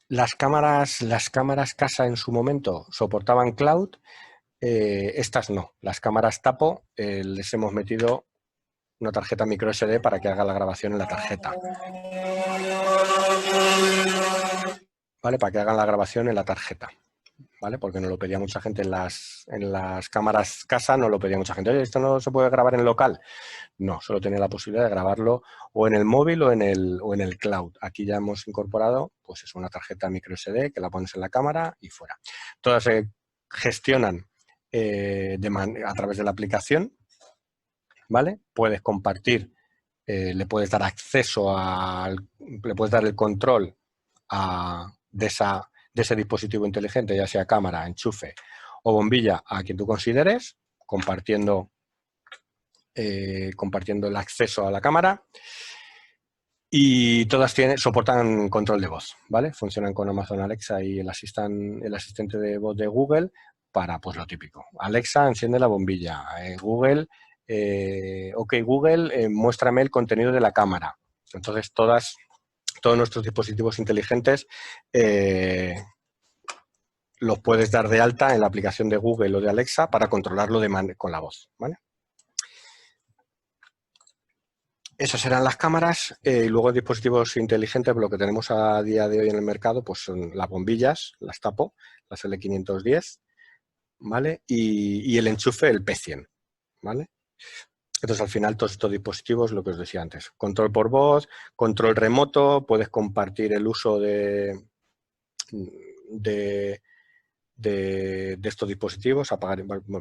Las cámaras Casa en su momento soportaban cloud, estas no. Las cámaras Tapo les hemos metido una tarjeta micro SD para que haga la grabación en la tarjeta. ¿Vale? Para que hagan la grabación en la tarjeta. ¿Vale? Porque nos lo pedía mucha gente en las cámaras Casa, nos lo pedía mucha gente. Oye, ¿esto no se puede grabar en local? No, solo tenía la posibilidad de grabarlo o en el móvil o en el cloud. Aquí ya hemos incorporado, pues es una tarjeta micro SD que la pones en la cámara y fuera. Todas se gestionan a través de la aplicación, ¿vale? Puedes compartir, le puedes dar acceso le puedes dar el control de ese dispositivo inteligente, ya sea cámara, enchufe o bombilla, a quien tú consideres, compartiendo el acceso a la cámara, y todas soportan control de voz, ¿vale? Funcionan con Amazon Alexa y el asistente de voz de Google para, pues, lo típico. Alexa, enciende la bombilla. Google, ok, Google, muéstrame el contenido de la cámara. Entonces, todos nuestros dispositivos inteligentes los puedes dar de alta en la aplicación de Google o de Alexa para controlarlo con la voz, ¿vale? Esas serán las cámaras y luego dispositivos inteligentes, lo que tenemos a día de hoy en el mercado pues son las bombillas, las tapo, las L510, ¿vale? Y el enchufe, el P100, ¿vale? Entonces, al final, todos estos dispositivos, lo que os decía antes, control por voz, control remoto, puedes compartir el uso de estos dispositivos,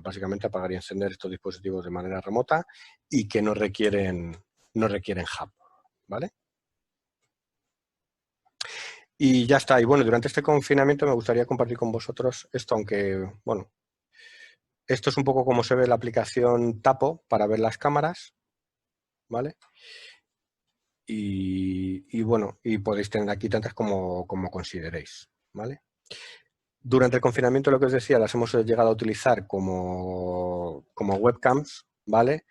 básicamente apagar y encender estos dispositivos de manera remota y que no requieren hub, ¿vale? Y ya está. Y bueno, durante este confinamiento me gustaría compartir con vosotros esto, aunque, bueno, esto es un poco como se ve la aplicación Tapo para ver las cámaras, ¿vale? Y bueno, y podéis tener aquí tantas como consideréis, ¿vale? Durante el confinamiento, lo que os decía, las hemos llegado a utilizar como webcams, ¿vale?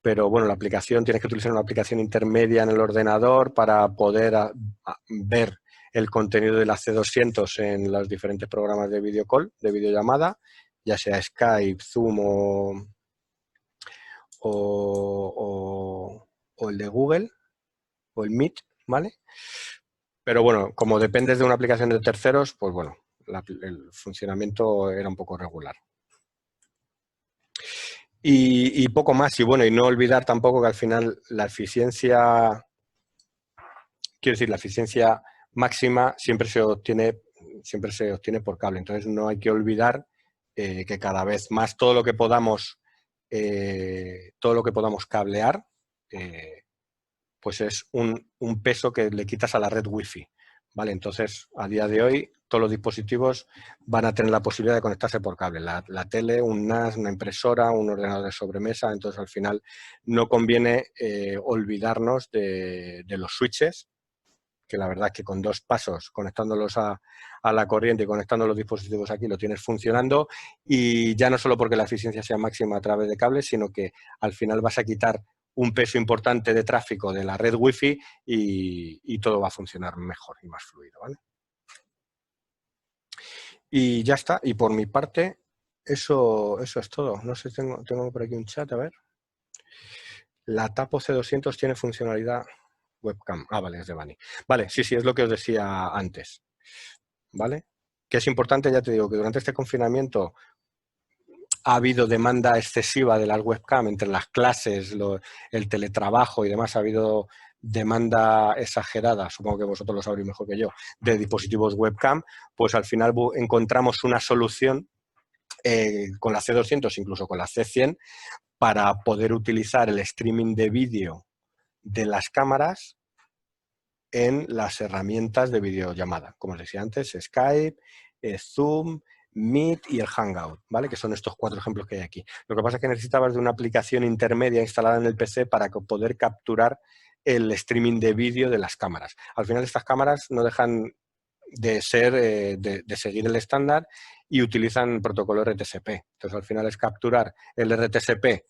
Pero bueno, la aplicación, tienes que utilizar una aplicación intermedia en el ordenador para poder ver el contenido de la C200 en los diferentes programas de video call, de videollamada, ya sea Skype, Zoom o el de Google o el Meet, ¿vale? Pero bueno, como dependes de una aplicación de terceros, pues bueno, el funcionamiento era un poco regular. Y poco más, y bueno, y no olvidar tampoco que al final la eficiencia, quiero decir, la eficiencia máxima siempre se obtiene por cable. Entonces no hay que olvidar que cada vez más todo lo que podamos cablear, pues es un peso que le quitas a la red Wi-Fi, ¿vale? Entonces, a día de hoy, todos los dispositivos van a tener la posibilidad de conectarse por cable. La tele, un NAS, una impresora, un ordenador de sobremesa. Entonces, al final, no conviene olvidarnos de los switches, que la verdad es que con 2 pasos, conectándolos a la corriente y conectando los dispositivos aquí, lo tienes funcionando. Y ya no solo porque la eficiencia sea máxima a través de cables, sino que al final vas a quitar un peso importante de tráfico de la red Wi-Fi y todo va a funcionar mejor y más fluido, ¿vale? Y ya está. Y por mi parte, eso es todo. No sé, tengo por aquí un chat, a ver. La Tapo C200 tiene funcionalidad webcam. Ah, vale, es de Bani. Vale, sí, es lo que os decía antes. ¿Vale? Que es importante, ya te digo, que durante este confinamiento ha habido demanda excesiva de las webcam entre las clases, el teletrabajo y demás. Ha habido demanda exagerada, supongo que vosotros lo sabréis mejor que yo, de dispositivos webcam. Pues al final encontramos una solución con la C200, incluso con la C100, para poder utilizar el streaming de vídeo de las cámaras en las herramientas de videollamada, como os decía antes, Skype, Zoom, Meet y el Hangout, ¿vale? Que son estos 4 ejemplos que hay aquí. Lo que pasa es que necesitabas de una aplicación intermedia instalada en el PC para poder capturar el streaming de vídeo de las cámaras. Al final estas cámaras no dejan de ser, de seguir el estándar y utilizan protocolo RTSP. Entonces al final es capturar el RTSP,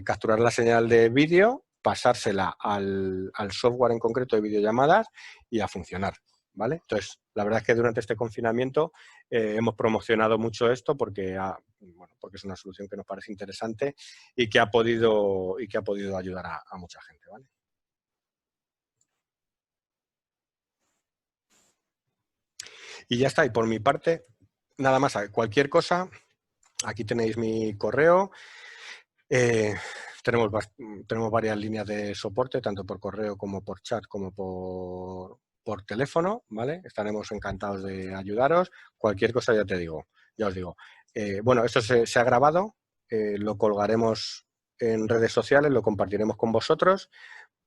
capturar la señal de vídeo, pasársela al software en concreto de videollamadas y a funcionar, ¿vale? Entonces, la verdad es que durante este confinamiento hemos promocionado mucho esto porque es una solución que nos parece interesante y que ha podido ayudar a mucha gente, ¿vale? Y ya está. Y por mi parte, nada más. Cualquier cosa, aquí tenéis mi correo. Tenemos varias líneas de soporte, tanto por correo como por chat, como por teléfono, ¿vale? Estaremos encantados de ayudaros. Cualquier cosa ya os digo. Bueno, esto se ha grabado, lo colgaremos en redes sociales, lo compartiremos con vosotros,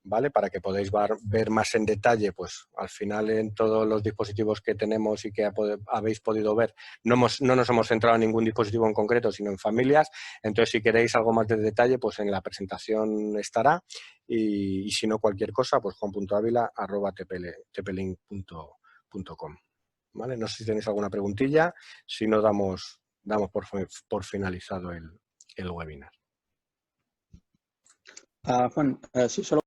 ¿vale? Para que podáis ver más en detalle, pues al final en todos los dispositivos que tenemos y que habéis podido ver, no nos hemos centrado en ningún dispositivo en concreto, sino en familias. Entonces, si queréis algo más de detalle, pues en la presentación estará. Y si no, cualquier cosa, pues juan.avila@tplink.com, ¿vale? No sé si tenéis alguna preguntilla, si no damos por finalizado el webinar. Juan, sí, solo